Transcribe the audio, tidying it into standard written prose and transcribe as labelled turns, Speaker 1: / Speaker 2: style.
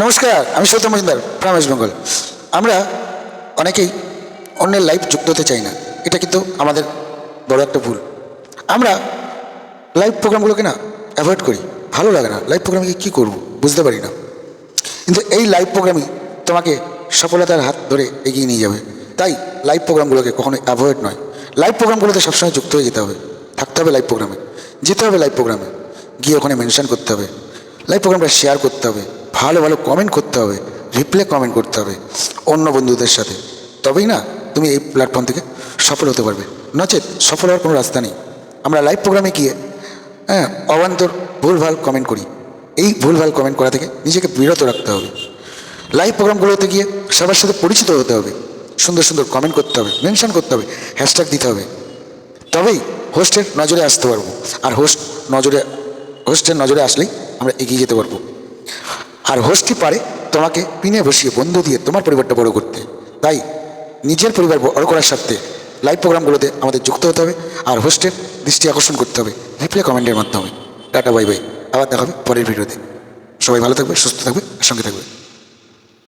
Speaker 1: নমস্কার, আমি Soutam Majumdar from West Bengal. আমরা অনেকেই অন্যের লাইফ যুক্ত হতে চাই না, এটা কিন্তু আমাদের বড় একটা ভুল। আমরা লাইভ প্রোগ্রামগুলোকে না অ্যাভয়েড করি, ভালো লাগে না। লাইভ প্রোগ্রামে কী করবো বুঝতে পারি না, কিন্তু এই লাইভ প্রোগ্রামই তোমাকে সফলতার হাত ধরে এগিয়ে নিয়ে যাবে। তাই লাইভ প্রোগ্রামগুলোকে কখনোই অ্যাভয়েড নয়, লাইভ প্রোগ্রামগুলোতে সবসময় যুক্ত হয়ে যেতে হবে, থাকতে হবে লাইভ প্রোগ্রামে, যেতে হবে লাইভ প্রোগ্রামে, গিয়ে ওখানে মেনশন করতে হবে, লাইভ প্রোগ্রামটা শেয়ার করতে হবে, ভালো ভালো কমেন্ট করতে হবে, রিপ্লে কমেন্ট করতে হবে অন্য বন্ধুদের সাথে। তবেই না তুমি এই প্ল্যাটফর্ম থেকে সফল হতে পারবে, নচেত সফল হওয়ার কোনো রাস্তা নেই। আমরা লাইভ প্রোগ্রামে গিয়ে অবান্তর ভুলভাল কমেন্ট করি, এই ভুলভাল কমেন্ট করা থেকে নিজেকে বিরত রাখতে হবে। লাইভ প্রোগ্রামগুলোতে গিয়ে সবার সাথে পরিচিত হতে হবে, সুন্দর সুন্দর কমেন্ট করতে হবে, মেনশন করতে হবে, হ্যাশট্যাগ দিতে হবে, তবেই হোস্টের নজরে আসতে পারবো। আর হোস্টের নজরে আসলেই আমরা এগিয়ে যেতে পারবো। আর হোস্টই পারে তোমাকে পিনে বসিয়ে বন্ধু দিয়ে তোমার পরিবারটা বড় করতে। তাই নিজের পরিবার বড় করার স্বার্থে লাইভ প্রোগ্রামগুলোতে আমাদের যুক্ত হতে হবে, আর হোস্টের দৃষ্টি আকর্ষণ করতে হবে রিপ্লে কমেন্টের মাধ্যমে। টাটা, বাই বাই, আবার দেখা হবে পরের ভিডিওতে। সবাই ভালো থাকবে, সুস্থ থাকবে, সঙ্গে থাকবে।